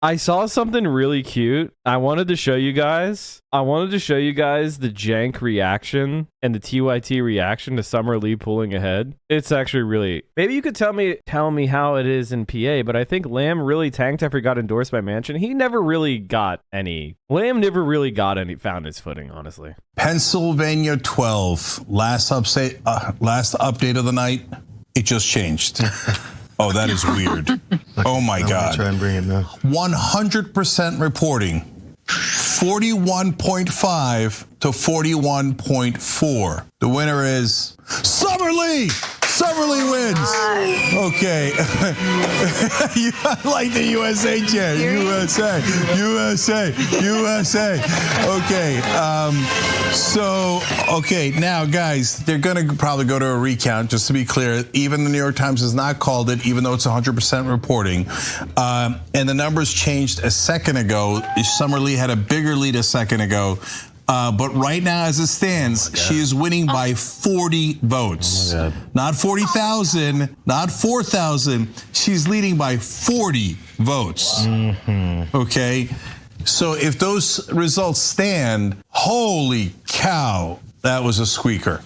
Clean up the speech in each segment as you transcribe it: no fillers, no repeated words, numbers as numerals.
I saw something really cute. I wanted to show you guys. the jank reaction and the TYT reaction to Summer Lee pulling ahead. It's actually really... Maybe you could tell me how it is in PA, but I think Lamb really tanked after he got endorsed by Manchin. He never really got any... Lamb never really found his footing, honestly. Pennsylvania 12, last update of the night, it just changed. Oh, that is weird. Oh my God. Try and bring it now. 100% reporting. 41.5 to 41.4. The winner is Summer Lee. Summer Lee wins. Okay. I like the USA chant. USA. Okay. Now, guys, they're going to probably go to a recount. Just to be clear, even the New York Times has not called it, even though it's 100% reporting. And the numbers changed a second ago. Summer Lee had a bigger lead a second ago. But right now, as it stands, she is winning by 40 votes. Not 40,000, not 4,000. She's leading by 40 votes. Okay? So if those results stand, holy cow, that was a squeaker.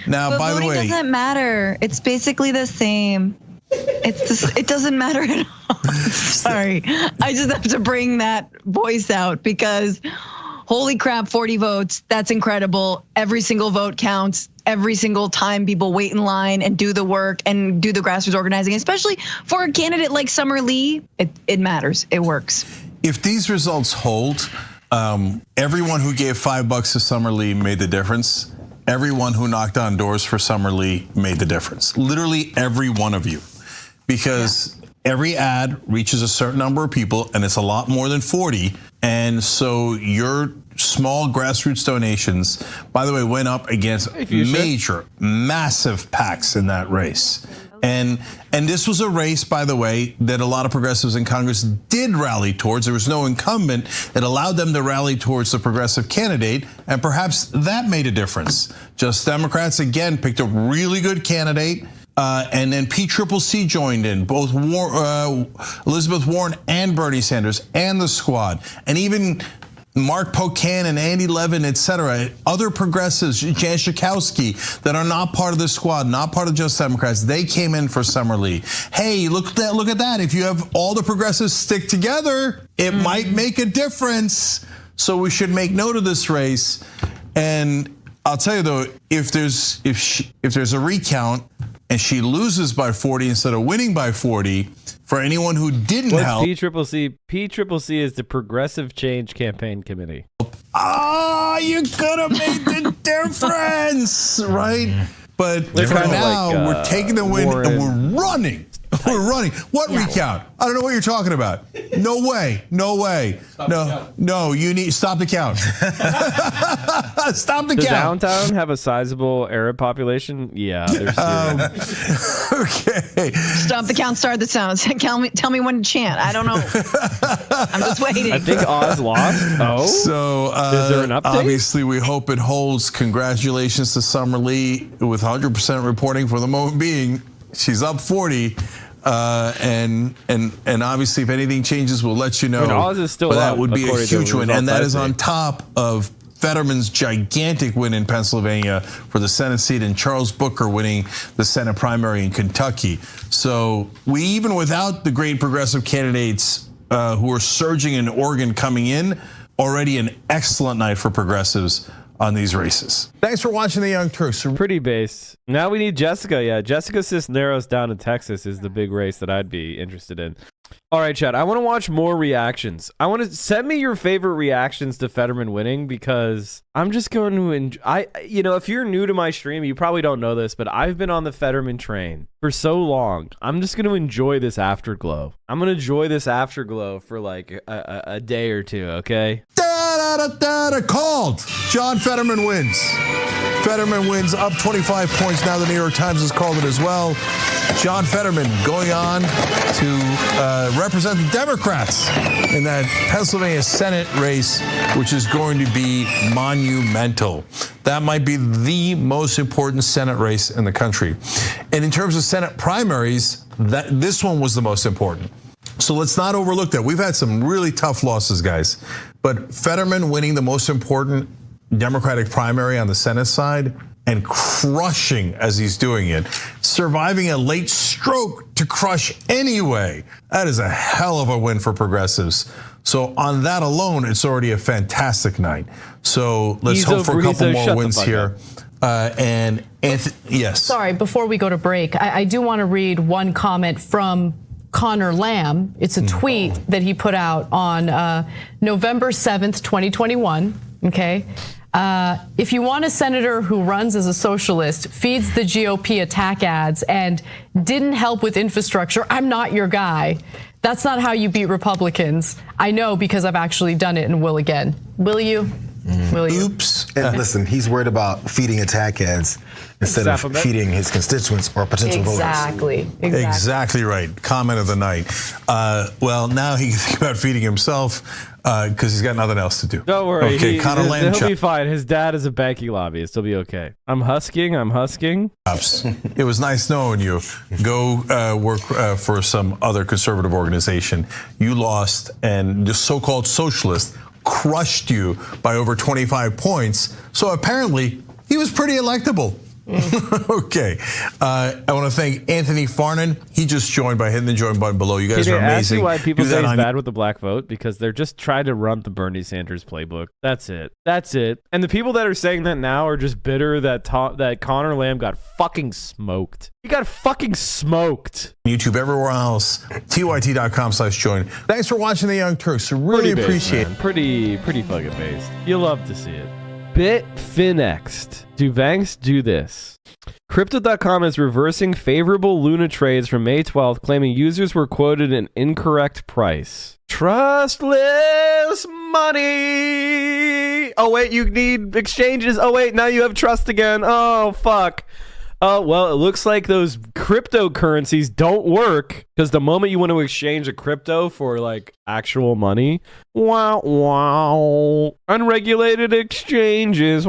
Now, but by the way... It doesn't matter. It's basically the same. It doesn't matter at all. Sorry. I just have to bring that voice out because... Holy crap, 40 votes. That's incredible. Every single vote counts. Every single time people wait in line and do the work and do the grassroots organizing, especially for a candidate like Summer Lee, it matters. It works. If these results hold, everyone who gave $5 to Summer Lee made the difference. Everyone who knocked on doors for Summer Lee made the difference. Literally every one of you. Because every ad reaches a certain number of people, and it's a lot more than 40. And so your small grassroots donations, by the way, went up against massive PACs in that race. And this was a race, by the way, that a lot of progressives in Congress did rally towards. There was no incumbent. It allowed them to rally towards the progressive candidate, and perhaps that made a difference. Just Democrats, again, picked a really good candidate. And then PCCC joined in, both Elizabeth Warren and Bernie Sanders and the squad. And even Mark Pocan and Andy Levin, et cetera, other progressives, Jan Schakowsky, that are not part of the squad, not part of Just Democrats, they came in for Summer Lee. Hey, look at that. If you have all the progressives stick together, it might make a difference. So we should make note of this race. And I'll tell you though, if there's a recount, and she loses by 40 instead of winning by 40, for anyone who didn't help. PCCC? PCCC is the Progressive Change Campaign Committee. You could have made the difference, right? But for now, we're taking the win and we're running. We're running. What recount? I don't know what you're talking about. No way. No, you need stop the count. Stop the count. Does downtown have a sizable Arab population? Yeah. Okay. Stop the count, start the sounds. Tell me when to chant. I don't know. I'm just waiting. I think Oz lost. Oh. So is there an update? Obviously, we hope it holds. Congratulations to Summer Lee with 100% reporting for the moment being. She's up 40. And obviously, if anything changes, we'll let you know. I mean, Oz is still but that up, would be a huge win, and that is I on top of Fetterman's gigantic win in Pennsylvania for the Senate seat, and Charles Booker winning the Senate primary in Kentucky. So even without the great progressive candidates who are surging in Oregon coming in, already an excellent night for progressives on these races. Thanks for watching The Young Turks. Pretty base. Now we need Jessica. Yeah, Jessica Cisneros down in Texas is the big race that I'd be interested in. All right, Chad, I want to watch more reactions. I want to send me your favorite reactions to Fetterman winning, because I'm just going to enjoy. If you're new to my stream, you probably don't know this, but I've been on the Fetterman train for so long. I'm just going to enjoy this afterglow. I'm going to enjoy this afterglow for like a day or two, okay? Called. John Fetterman wins. Fetterman wins up 25 points. Now the New York Times has called it as well. John Fetterman going on to represent the Democrats in that Pennsylvania Senate race, which is going to be monumental. That might be the most important Senate race in the country. And in terms of Senate primaries, this one was the most important. So let's not overlook that. We've had some really tough losses, guys. But Fetterman winning the most important Democratic primary on the Senate side and crushing as he's doing it, surviving a late stroke to crush anyway. That is a hell of a win for progressives. So on that alone, it's already a fantastic night. So let's hope for a couple more wins here. And Anthony, yes. Sorry, before we go to break, I do want to read one comment from Connor Lamb. It's a tweet that he put out on November 7th, 2021. Okay. If you want a senator who runs as a socialist, feeds the GOP attack ads, and didn't help with infrastructure, I'm not your guy. That's not how you beat Republicans. I know because I've actually done it and will again. Will you? Will you? Oops. And listen, he's worried about feeding attack ads instead of feeding his constituents or potential voters. Exactly right. Comment of the night. Well, now he can think about feeding himself because he's got nothing else to do. Don't worry. Okay, Connor Lamb. He'll be fine. His dad is a banking lobbyist. He'll be okay. I'm husking. It was nice knowing you. Go work for some other conservative organization. You lost, and the so-called socialist crushed you by over 25 points. So apparently, he was pretty electable. Okay. I want to thank Anthony Farnan. He just joined by hitting the join button below. You guys are amazing. Ask you why people say he's bad with the black vote? Because they're just trying to run the Bernie Sanders playbook. That's it. And the people that are saying that now are just bitter that Connor Lamb got fucking smoked. He got fucking smoked. YouTube, everywhere else. TYT.com/join. Thanks for watching the Young Turks. Really appreciate it. Pretty fucking based. You'll love to see it. Bitfinex. Do banks do this? Crypto.com is reversing favorable Luna trades from May 12th, claiming users were quoted an incorrect price. Trustless money. Oh, wait, you need exchanges. Oh, wait, now you have trust again. Oh, fuck. Oh, well, it looks like those cryptocurrencies don't work because the moment you want to exchange a crypto for like actual money, wow, unregulated exchanges,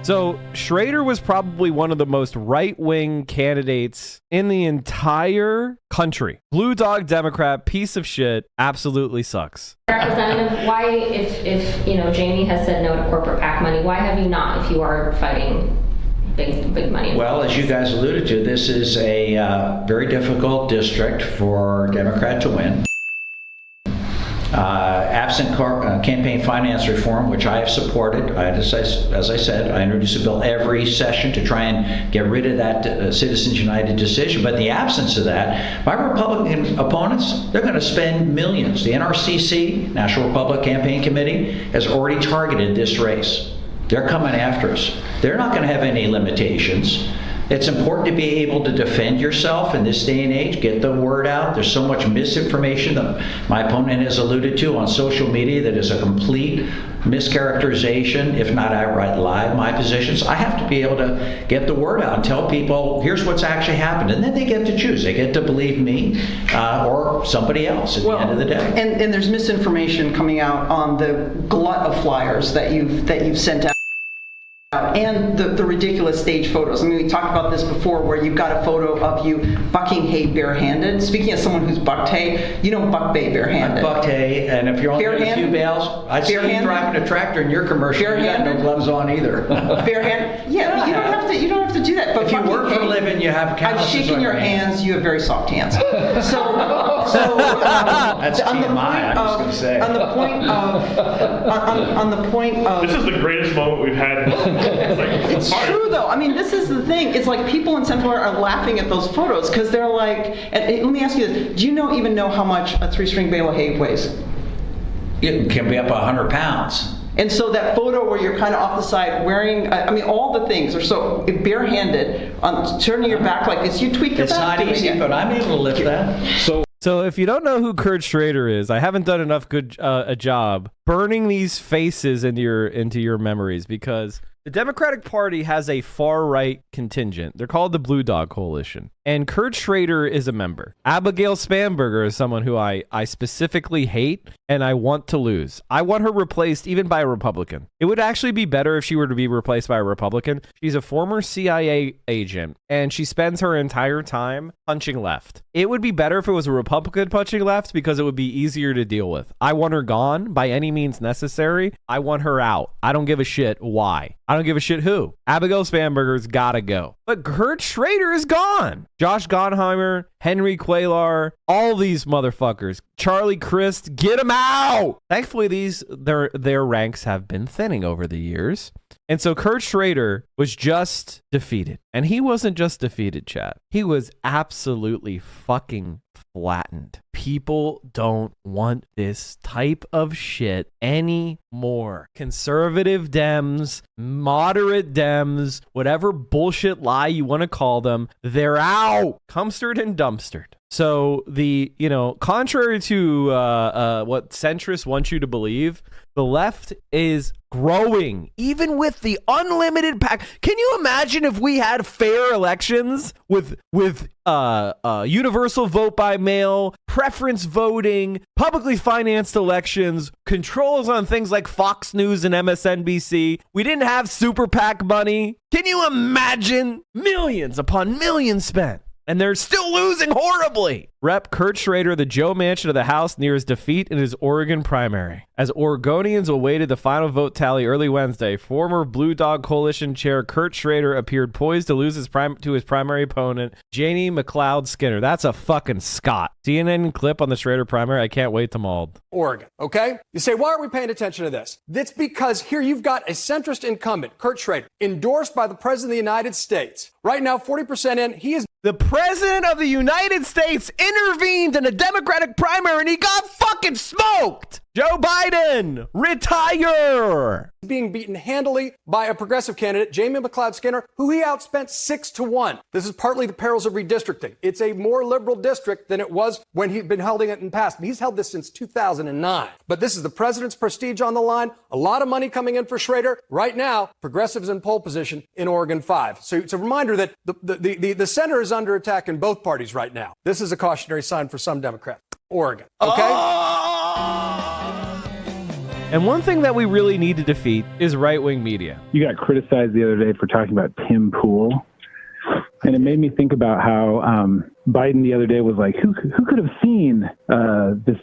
So Schrader was probably one of the most right-wing candidates in the entire country. Blue dog Democrat, piece of shit, absolutely sucks. Representative, why, if Jamie has said no to corporate PAC money, why have you not if you are fighting big money? Well, as you guys alluded to, this is a very difficult district for Democrat to win. Absent campaign finance reform, which I have supported, as I said, I introduce a bill every session to try and get rid of that Citizens United decision. But in the absence of that, my Republican opponents, they're going to spend millions. The NRCC, National Republican Campaign Committee, has already targeted this race. They're coming after us. They're not going to have any limitations. It's important to be able to defend yourself in this day and age, get the word out. There's so much misinformation that my opponent has alluded to on social media that is a complete mischaracterization, if not outright lie, of my positions. I have to be able to get the word out and tell people, here's what's actually happened. And then they get to choose. They get to believe me or somebody else at the end of the day. And there's misinformation coming out on the glut of flyers that you've sent out. And the ridiculous stage photos. I mean, we talked about this before where you've got a photo of you bucking hay barehanded. Speaking of someone who's bucked hay, you don't buck hay barehanded. I bucked hay, and if you're only getting a few bales, I'd see you driving a tractor in your commercial. You got no gloves on either. Barehanded? Yeah, but you don't have to do that. But if you work for a living, you have calluses. I've shaken your hands. You have very soft hands. That's TMI. I was going to say. On the point of this is the greatest moment we've had. It's true though. I mean, this is the thing. It's like people in Central are laughing at those photos because they're like, and let me ask you this. Do you even know how much a 3-string bale of hay weighs? It can be up 100 pounds. And so that photo where you're kind of off the side wearing, all the things are so barehanded, turning your back like this, you tweak your back. It's not easy, but I'm able to lift that. So if you don't know who Kurt Schrader is, I haven't done enough a job burning these faces into your memories because The Democratic Party has a far-right contingent. They're called the Blue Dog Coalition. And Kurt Schrader is a member. Abigail Spanberger is someone who I specifically hate and I want to lose. I want her replaced even by a Republican. It would actually be better if she were to be replaced by a Republican. She's a former CIA agent and she spends her entire time punching left. It would be better if it was a Republican punching left because it would be easier to deal with. I want her gone by any means necessary. I want her out. I don't give a shit why. I don't give a shit who. Abigail Spanberger's gotta go. But Kurt Schrader is gone. Josh Gottheimer, Henry Cuellar, all these motherfuckers. Charlie Crist, get them out. Thankfully, their ranks have been thinning over the years. And so Kurt Schrader was just defeated. And he wasn't just defeated, chat. He was absolutely fucking flattened. People don't want this type of shit anymore. Conservative Dems, moderate Dems, whatever bullshit lie you want to call them, they're out. Cumstered and dumpstered. So contrary to what centrists want you to believe, the left is growing, even with the unlimited pack. Can you imagine if we had fair elections with universal vote by mail, preference voting, publicly financed elections, controls on things like Fox News and MSNBC? We didn't have super PAC money. Can you imagine? Millions upon millions spent. And they're still losing horribly. Rep. Kurt Schrader, the Joe Manchin of the House, nears defeat in his Oregon primary. As Oregonians awaited the final vote tally early Wednesday, former Blue Dog Coalition chair Kurt Schrader appeared poised to lose his primary opponent, Janie Mcleod-Skinner. That's a fucking Scot. CNN clip on the Schrader primary. I can't wait to mauled. Oregon, okay? You say, why aren't we paying attention to this? That's because here you've got a centrist incumbent, Kurt Schrader, endorsed by the President of the United States. Right now, 40% in, he is... The President of the United States intervened in a Democratic primary and he got fucking smoked. Joe Biden, retire. Being beaten handily by a progressive candidate, Jamie Mcleod-Skinner, who he outspent 6-1. This is partly the perils of redistricting. It's a more liberal district than it was when he'd been holding it in the past. He's held this since 2009. But this is the president's prestige on the line. A lot of money coming in for Schrader. Right now, progressives in pole position in Oregon 5. So it's a reminder that the center is under attack in both parties right now. This is a cautionary sign for some Democrats. Oregon, okay? And one thing that we really need to defeat is right-wing media. You got criticized the other day for talking about Tim Pool. And it made me think about how Biden the other day was like, who could have seen this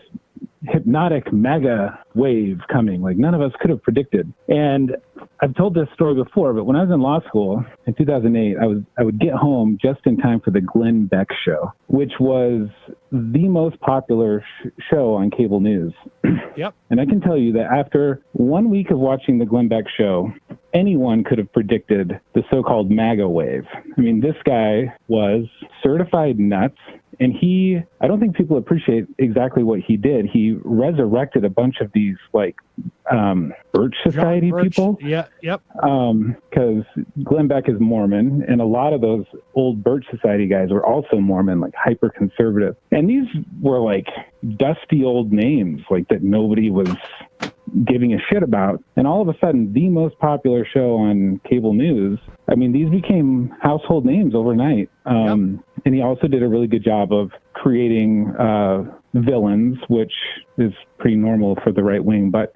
hypnotic MAGA wave coming? Like, none of us could have predicted. And I've told this story before, but when I was in law school in 2008, I would get home just in time for the Glenn Beck show, which was the most popular show on cable news. Yep. And I can tell you that after 1 week of watching the Glenn Beck show, anyone could have predicted the so-called MAGA wave. I mean, this guy was certified nuts. And I don't think people appreciate exactly what he did. He resurrected a bunch of these, like, Birch Society people. Yeah, yep. Because Glenn Beck is Mormon, and a lot of those old Birch Society guys were also Mormon, like hyper-conservative. And these were, like, dusty old names, like, that nobody was giving a shit about. And all of a sudden, the most popular show on cable news, I mean, these became household names overnight. And he also did a really good job of creating villains, which is pretty normal for the right wing. But,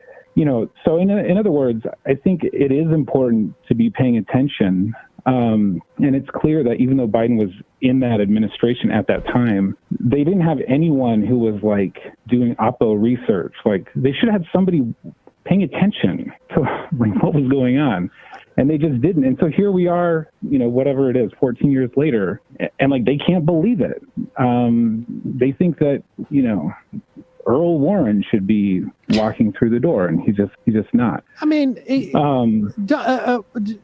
so in other words, I think it is important to be paying attention. And it's clear that even though Biden was in that administration at that time, they didn't have anyone who was like doing oppo research. Like, they should have had somebody paying attention to like what was going on. And they just didn't. And so here we are, whatever it is, 14 years later, and like they can't believe it. They think that, Earl Warren should be walking through the door, and he's just not. I mean,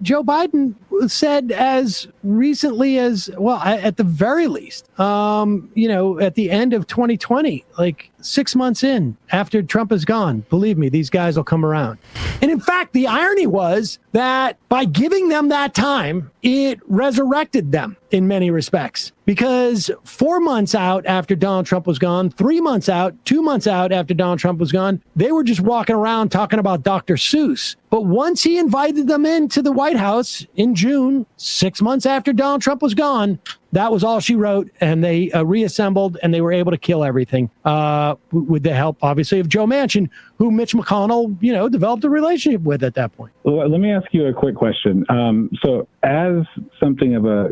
Joe Biden said as recently as, well, at the very least, at the end of 2020, like 6 months in after Trump is gone, believe me, these guys will come around. And in fact, the irony was that by giving them that time, it resurrected them in many respects. Because 4 months out after Donald Trump was gone, 3 months out, 2 months out after Donald Trump was gone, they were just walking around talking about Dr. Seuss But once he invited them into the White House in June, 6 months after Donald Trump was gone, that was all she wrote, and they reassembled, and they were able to kill everything with the help, obviously, of Joe Manchin, who Mitch McConnell, developed a relationship with at that point. Well, let me ask you a quick question. So as something of a,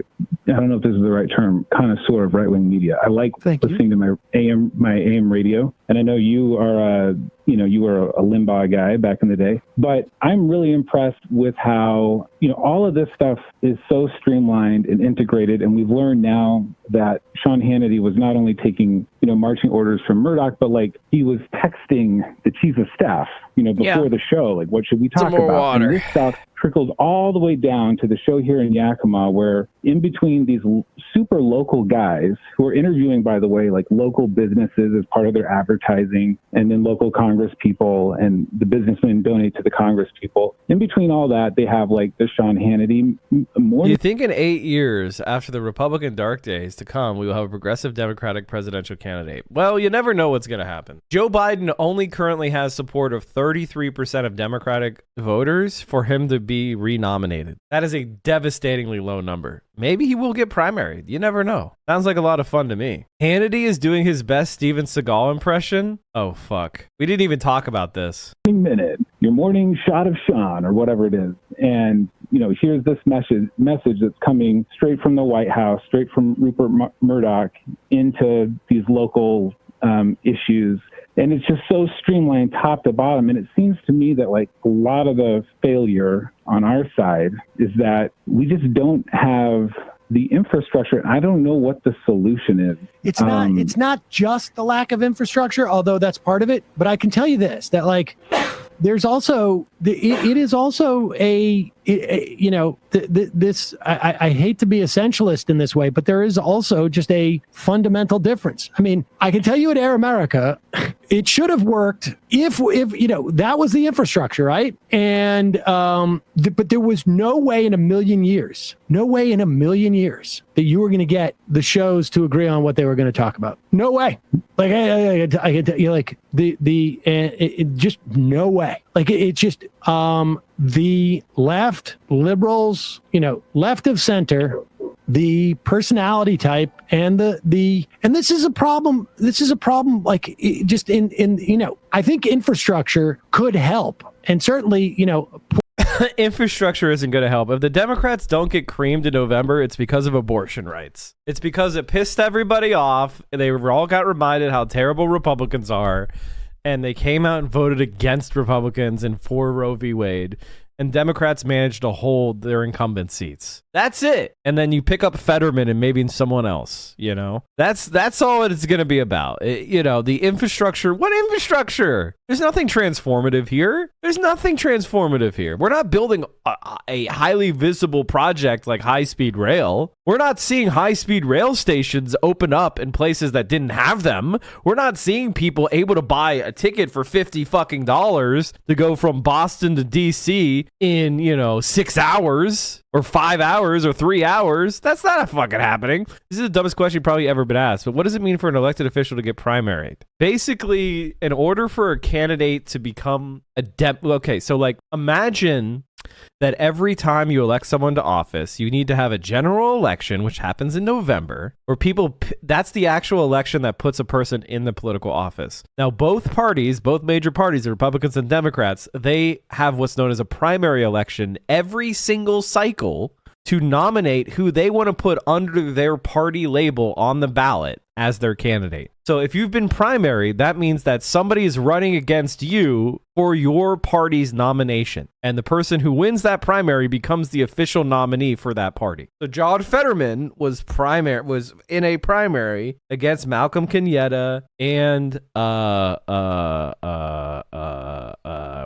I don't know if this is the right term, connoisseur of right-wing media, I like listening to my AM radio, and I know you are you were a Limbaugh guy back in the day, but I'm really impressed with how, all of this stuff is so streamlined and integrated, and we've learned now that Sean Hannity was not only taking, marching orders from Murdoch, but he was texting the chief of staff, before the show, what should we talk about? Water. And this stuff trickled all the way down to the show here in Yakima, where in between these super local guys who are interviewing, by the way, local businesses as part of their advertising, and then local Congress people, and the businessmen donate to the Congress people. In between all that, they have the Sean Hannity. You think in 8 years after the Republican dark days to come, we will have a progressive Democratic presidential candidate? Well, you never know what's going to happen. Joe Biden only currently has support of 33% of Democratic voters for him to be renominated. That is a devastatingly low number. Maybe he will get primaried. You never know. Sounds like a lot of fun to me. Hannity is doing his best Steven Seagal impression. Oh, fuck. We didn't even talk about this. Minute, your morning shot of Sean, or whatever it is. And, here's this message that's coming straight from the White House, straight from Rupert Murdoch into these local issues. And it's just so streamlined top to bottom. And it seems to me that a lot of the failure on our side is that we just don't have the infrastructure. I don't know what the solution is. It's not just the lack of infrastructure, although that's part of it. But I can tell you this, that there's also it is also I hate to be essentialist in this way, but there is also just a fundamental difference. I mean, I can tell you at Air America, it should have worked if that was the infrastructure, right? And but there was no way in a million years that you were going to get the shows to agree on what they were going to talk about. No way. I can tell you, just no way. It's just the left, liberals, left of center, the personality type, and and this is a problem. This is a problem. Just in I think infrastructure could help, and certainly infrastructure isn't going to help. If the Democrats don't get creamed in November, it's because of abortion rights. It's because it pissed everybody off. They all got reminded how terrible Republicans are, and they came out and voted against Republicans and for Roe v. Wade. And Democrats managed to hold their incumbent seats. That's it. And then you pick up Fetterman and maybe someone else, That's all it's going to be about. The infrastructure. What infrastructure? There's nothing transformative here. We're not building a highly visible project like high-speed rail. We're not seeing high-speed rail stations open up in places that didn't have them. We're not seeing people able to buy a ticket for $50 to go from Boston to DC in, 6 hours or 5 hours or 3 hours. That's not fucking happening. This is the dumbest question you've probably ever been asked. But what does it mean for an elected official to get primaried? Basically, in order for a candidate to become a imagine that every time you elect someone to office, you need to have a general election, which happens in November, where that's the actual election that puts a person in the political office. Now, both major parties, the Republicans and Democrats, they have what's known as a primary election every single cycle to nominate who they want to put under their party label on the ballot as their candidate. So if you've been primaried, that means that somebody is running against you for your party's nomination. And the person who wins that primary becomes the official nominee for that party. So John Fetterman was in a primary against Malcolm Kenyatta and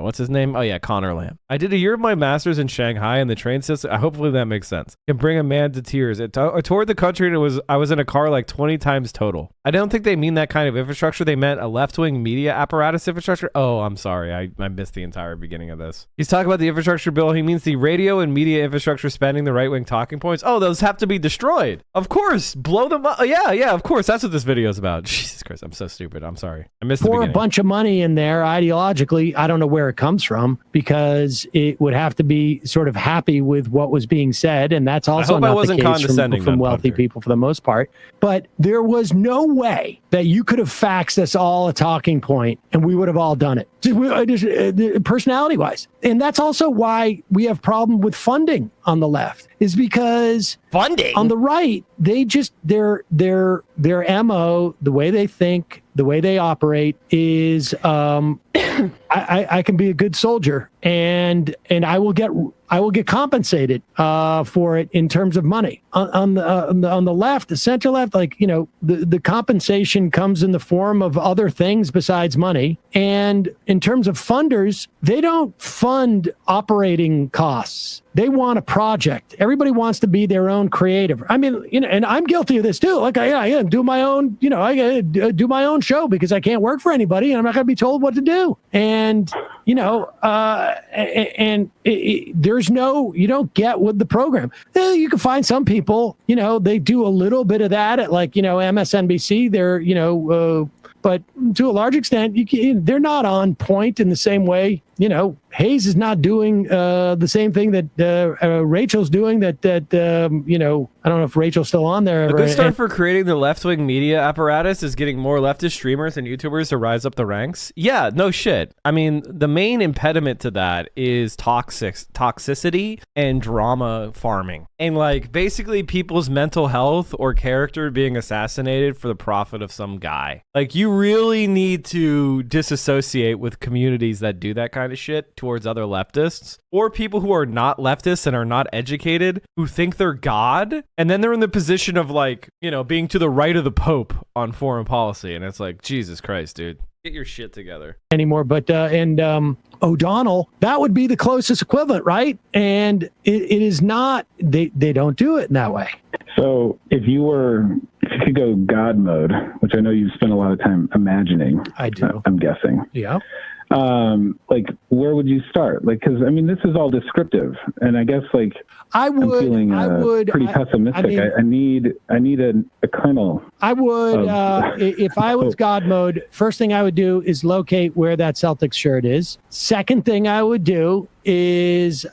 what's his name? Oh yeah, Connor Lamb. I did a year of my master's in Shanghai and the train system. Hopefully that makes sense. Can bring a man to tears. I toured the country and I was in a car 20 times total. I don't think they mean that kind of infrastructure. They meant a left-wing media apparatus infrastructure. Oh, I'm sorry. I missed the entire beginning of this. He's talking about the infrastructure bill. He means the radio and media infrastructure spending, the right-wing talking points. Oh, those have to be destroyed. Of course. Blow them up. Yeah, of course. That's what this video is about. Jesus Christ. I'm so stupid. I'm sorry. I missed the Pour a beginning. bunch of money in there ideologically. I don't know where it comes from because it would have to be sort of happy with what was being said. And that's also not the case from wealthy people for the most part. But there was no way that you could have faxed us all a talking point and we would have all done it. Personality wise. And that's also why we have problem with funding on the left, is because funding on the right, they just their MO, the way they think, the way they operate is I can be a good soldier and I will get compensated for it in terms of money. On the left, the center left, like, you know, the compensation comes in the form of other things besides money. And in terms of funders, they don't fund operating costs. They want a project. Everybody wants to be their own creative. I mean, you know, and I'm guilty of this too. Like I do my own, you know, I do my own show because I can't work for anybody and I'm not going to be told what to do. And, you know, there's no, you don't get with the program. You can find some people, you know, they do a little bit of that at, like, you know, MSNBC. They're, you know, but to a large extent, they're not on point in the same way. You know, Hayes is not doing the same thing that Rachel's doing. You know, I don't know if Rachel's still on there. A good start for creating the left-wing media apparatus is getting more leftist streamers and YouTubers to rise up the ranks. Yeah, no shit. I mean, the main impediment to that is toxicity and drama farming. And, like, basically people's mental health or character being assassinated for the profit of some guy. Like, you really need to disassociate with communities that do that kind of shit towards other leftists, or people who are not leftists and are not educated, who think they're God, and then they're in the position of, like, you know, being to the right of the Pope on foreign policy. And it's like, Jesus Christ, dude, get your shit together anymore. But O'Donnell, that would be the closest equivalent, right? And it is not. They don't do it in that way. So if you could go God mode, which I know you spend a lot of time imagining, I do. I'm guessing. Yeah. Like, where would you start? Like, because I mean, this is all descriptive, and I guess, like, I'm feeling pretty pessimistic. I need a kernel. I would, if I was God mode, first thing I would do is locate where that Celtics shirt is. Second thing I would do is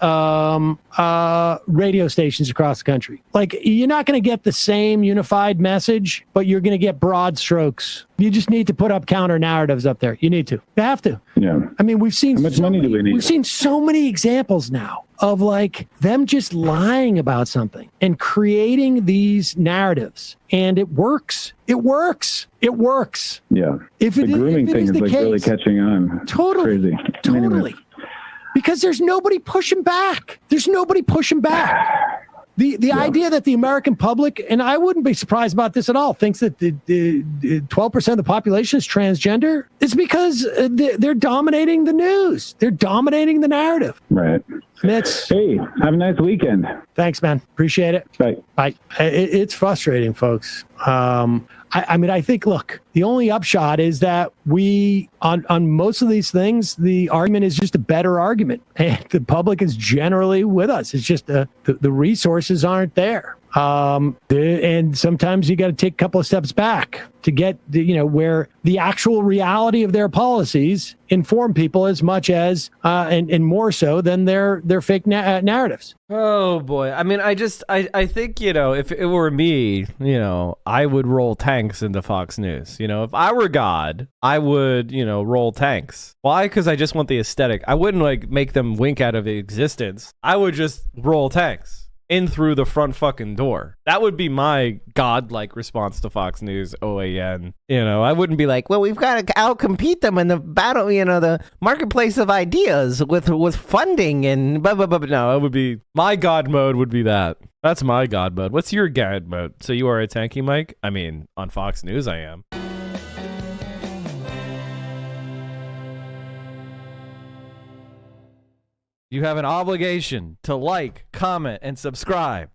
radio stations across the country. Like, you're not going to get the same unified message, but you're going to get broad strokes. You just need to put up counter narratives up there. You need to. You have to. Yeah. I mean, we've seen how much money do we need? We've seen so many examples now of, like, them just lying about something and creating these narratives, and it works. It works. It works. Yeah. If the grooming thing is like really catching on. Totally. Crazy. Totally. Because there's nobody pushing back. There's nobody pushing back. The idea that the American public, and I wouldn't be surprised about this at all, thinks that the 12% of the population is transgender, it's because they're dominating the news. They're dominating the narrative. Right. Hey, have a nice weekend. Thanks, man. Appreciate it. Bye. It's frustrating, folks. I mean, I think, look, the only upshot is that we, on most of these things, the argument is just a better argument. And the public is generally with us. It's just the resources aren't there. And sometimes you got to take a couple of steps back to get where the actual reality of their policies inform people as much as and more so than their fake narratives. Oh boy. I mean, I think, if it were me, I would roll tanks into Fox News. If I were God, I would, roll tanks. Why? Because I just want the aesthetic. I wouldn't make them wink out of existence. I would just roll tanks in through the front fucking door. That would be my godlike response to Fox News, OAN. I wouldn't be like, well, we've got to outcompete them in the battle, the marketplace of ideas with funding and blah, blah, blah. No, it would be, my God mode would be that. That's my God mode. What's your God mode? So you are a tanky Mike? I mean, on Fox News I am. You have an obligation to like, comment, and subscribe.